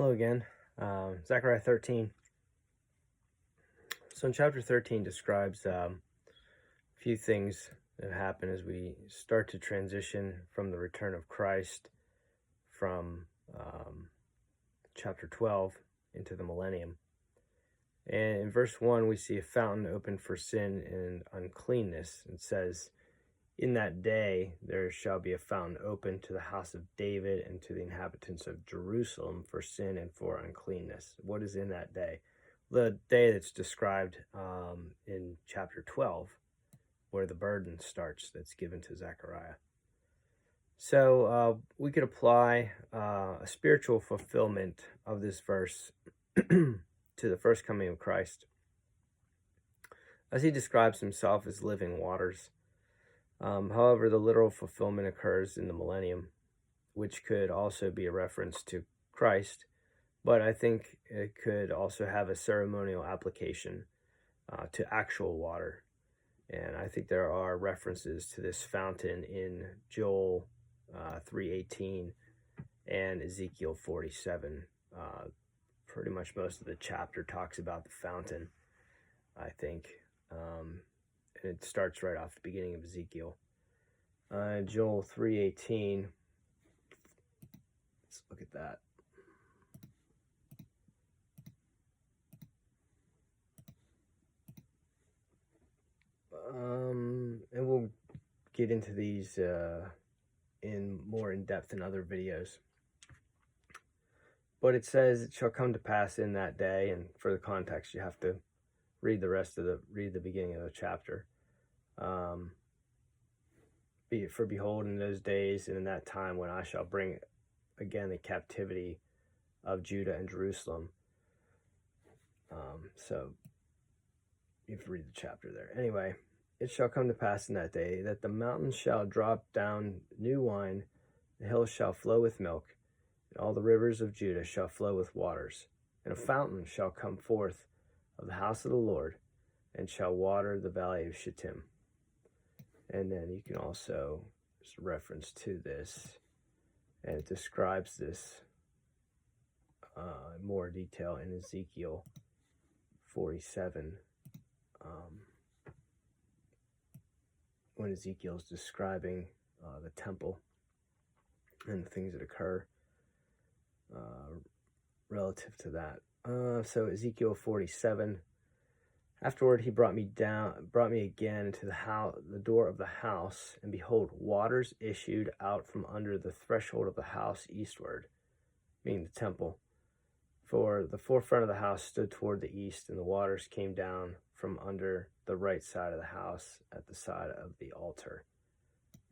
Hello again. Zechariah 13. So in chapter 13 describes a few things that happen as we start to transition from the return of Christ from chapter 12 into the millennium. And in verse 1, we see a fountain open for sin and uncleanness. It says, "In that day there shall be a fountain open to the house of David and to the inhabitants of Jerusalem for sin and for uncleanness." What is in that day? The day that's described in chapter 12, where the burden starts that's given to Zechariah. So we could apply a spiritual fulfillment of this verse to the first coming of Christ, as he describes himself as living waters. However, the literal fulfillment occurs in the millennium, which could also be a reference to Christ, but I think it could also have a ceremonial application to actual water. And I think there are references to this fountain in Joel 3:18 and Ezekiel 47. Pretty much most of the chapter talks about the fountain, I think. And it starts right off the beginning of Ezekiel. Joel 3:18. Let's look at that. And we'll get into these in more in depth in other videos. But it says, "It shall come to pass in that day," and for the context, you have to read the beginning of the chapter. For behold, in those days and in that time when I shall bring again the captivity of Judah and Jerusalem. So you have to read the chapter there. Anyway, "It shall come to pass in that day that the mountains shall drop down new wine, the hills shall flow with milk, and all the rivers of Judah shall flow with waters. And a fountain shall come forth of the house of the Lord, and shall water the valley of Shittim." And then you can also, there's a reference to this, and it describes this in more detail in Ezekiel 47. When Ezekiel is describing the temple and the things that occur relative to that. So Ezekiel 47. "Afterward he brought me again into the door of the house, and behold, waters issued out from under the threshold of the house eastward," meaning the temple. "For the forefront of the house stood toward the east, and the waters came down from under the right side of the house at the side of the altar."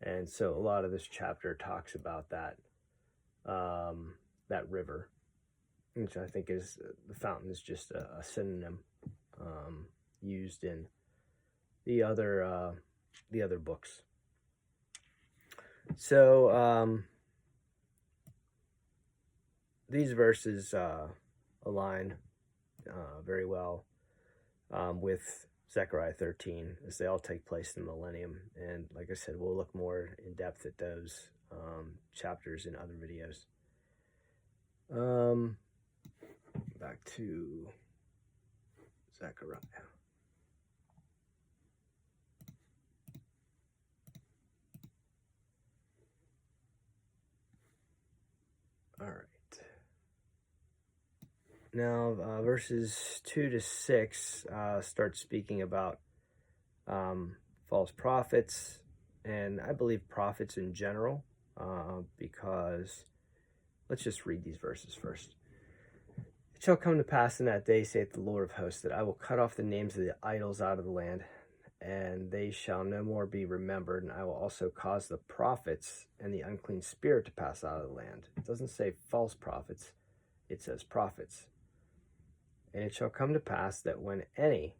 And so a lot of this chapter talks about that river, which I think is, the fountain is just a synonym used in the other books. So these verses align very well with Zechariah 13, as they all take place in the millennium. And like I said, we'll look more in depth at those chapters in other videos. Back to Zechariah. All right. Now, verses 2 to 6 start speaking about false prophets, and I believe prophets in general, because let's just read these verses first. "It shall come to pass in that day, saith the Lord of hosts, that I will cut off the names of the idols out of the land, and they shall no more be remembered, and I will also cause the prophets and the unclean spirit to pass out of the land." It doesn't say false prophets, it says prophets. "And it shall come to pass that when any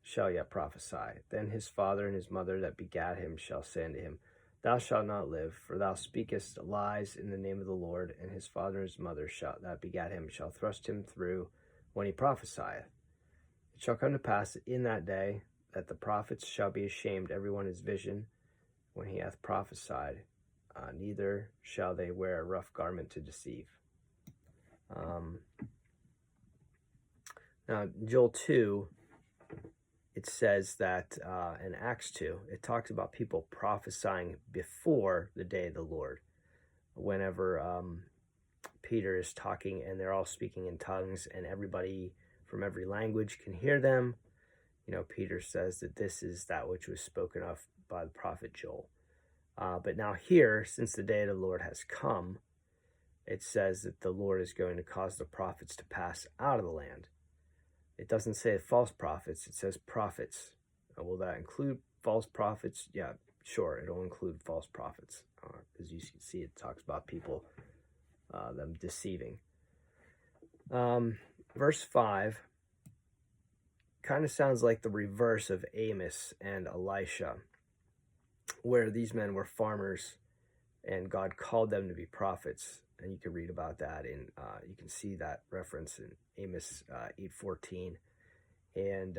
shall yet prophesy, then his father and his mother that begat him shall say unto him, Thou shalt not live, for thou speakest lies in the name of the Lord, and his father and his mother that begat him shall thrust him through when he prophesieth. It shall come to pass in that day that the prophets shall be ashamed every one his vision when he hath prophesied, neither shall they wear a rough garment to deceive." Now, Joel 2, it says that in Acts 2, it talks about people prophesying before the day of the Lord. Whenever Peter is talking and they're all speaking in tongues and everybody from every language can hear them, Peter says that this is that which was spoken of by the prophet Joel. But now here, since the day of the Lord has come, it says that the Lord is going to cause the prophets to pass out of the land. It doesn't say false prophets, it says prophets. Will that include false prophets? Yeah, sure, it'll include false prophets. As you can see, it talks about people, them deceiving. Verse 5 kind of sounds like the reverse of Amos and Elisha, where these men were farmers and God called them to be prophets. And you can read about that you can see that reference in Amos 8:14 and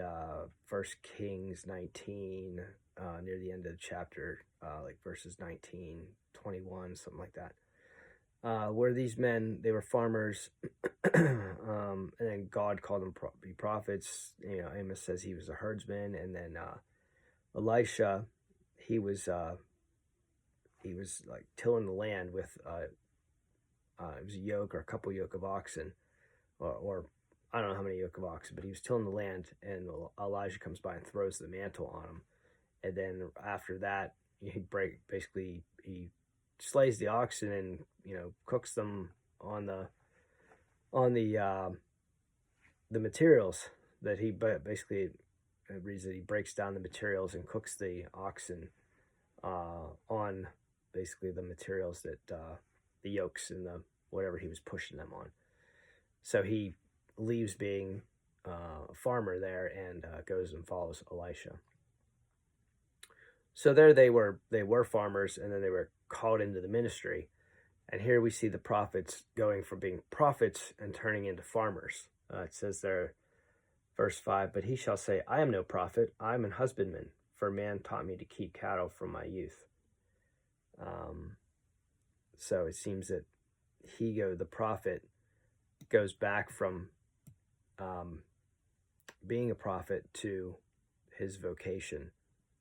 1 Kings 19 near the end of the chapter, like verses 19, 21, something like that, where these men, they were farmers, and then God called them to be prophets. Amos says he was a herdsman, and then Elisha, he was like tilling the land with it was a yoke or a couple yoke of oxen, or I don't know how many yoke of oxen, but he was tilling the land, and Elijah comes by and throws the mantle on him. And then after that, he slays the oxen and cooks them on the materials that he basically, it reads that he breaks down the materials and cooks the oxen on basically the materials that the yokes and the whatever he was pushing them on. So he leaves being a farmer there and goes and follows Elisha. So there they were farmers, and then they were called into the ministry. And here we see the prophets going from being prophets and turning into farmers. It says there, verse 5, but he shall say, I am no prophet, I am an husbandman, for man taught me to keep cattle from my youth. So it seems that the prophet, goes back from being a prophet to his vocation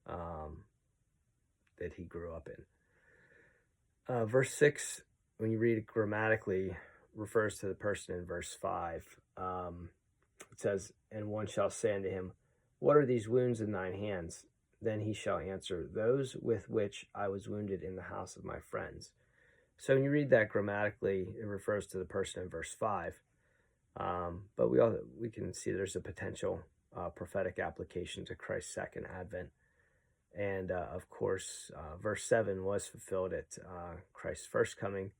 that he grew up in. Verse 6, when you read it grammatically, refers to the person in verse 5. It says, and one shall say unto him, what are these wounds in thine hands? Then he shall answer, those with which I was wounded in the house of my friends. So when you read that grammatically, it refers to the person in verse 5. But we can see there's a potential prophetic application to Christ's second advent. And of course, verse 7 was fulfilled at Christ's first coming.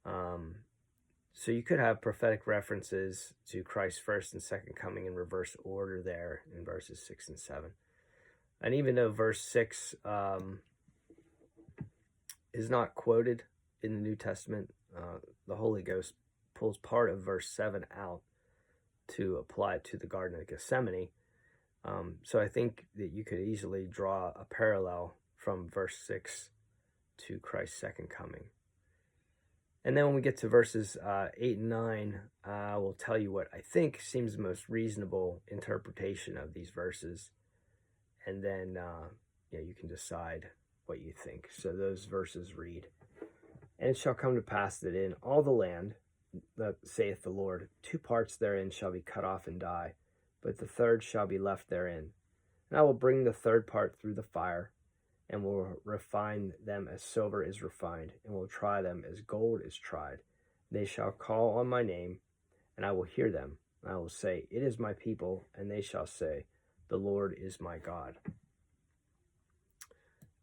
So you could have prophetic references to Christ's first and second coming in reverse order there in verses 6 and 7. And even though verse 6 is not quoted in the New Testament, the Holy Ghost pulls part of verse 7 out to apply it to the Garden of Gethsemane. So I think that you could easily draw a parallel from verse 6 to Christ's second coming. And then when we get to verses 8 and 9, I will tell you what I think seems the most reasonable interpretation of these verses. And then you can decide what you think. So those verses read, and it shall come to pass that in all the land, that saith the Lord, 2 parts therein shall be cut off and die, but the third shall be left therein. And I will bring the third part through the fire, and will refine them as silver is refined, and will try them as gold is tried. They shall call on my name, and I will hear them. And I will say, it is my people, and they shall say, the Lord is my God.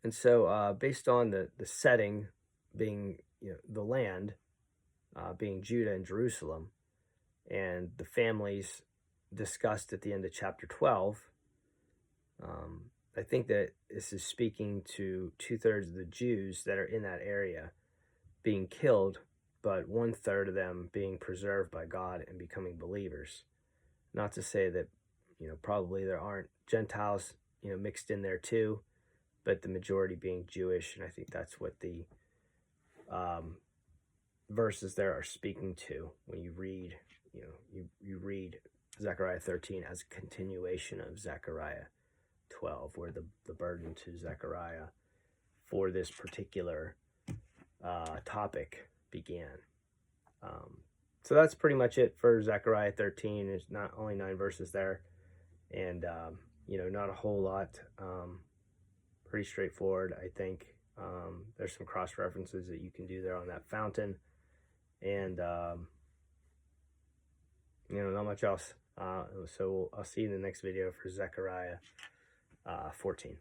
And so based on the setting being the land, being Judah and Jerusalem, and the families discussed at the end of chapter 12, I think that this is speaking to 2/3 of the Jews that are in that area being killed, but 1/3 of them being preserved by God and becoming believers. Not to say that, probably there aren't Gentiles, mixed in there too, but the majority being Jewish, and I think that's what the verses there are speaking to when you read, you read Zechariah 13 as a continuation of Zechariah 12, where the burden to Zechariah for this particular topic began. So that's pretty much it for Zechariah 13. There's not only 9 verses there, and not a whole lot. Pretty straightforward, I think. There's some cross references that you can do there on that fountain, and not much else. So I'll see you in the next video for Zechariah 14.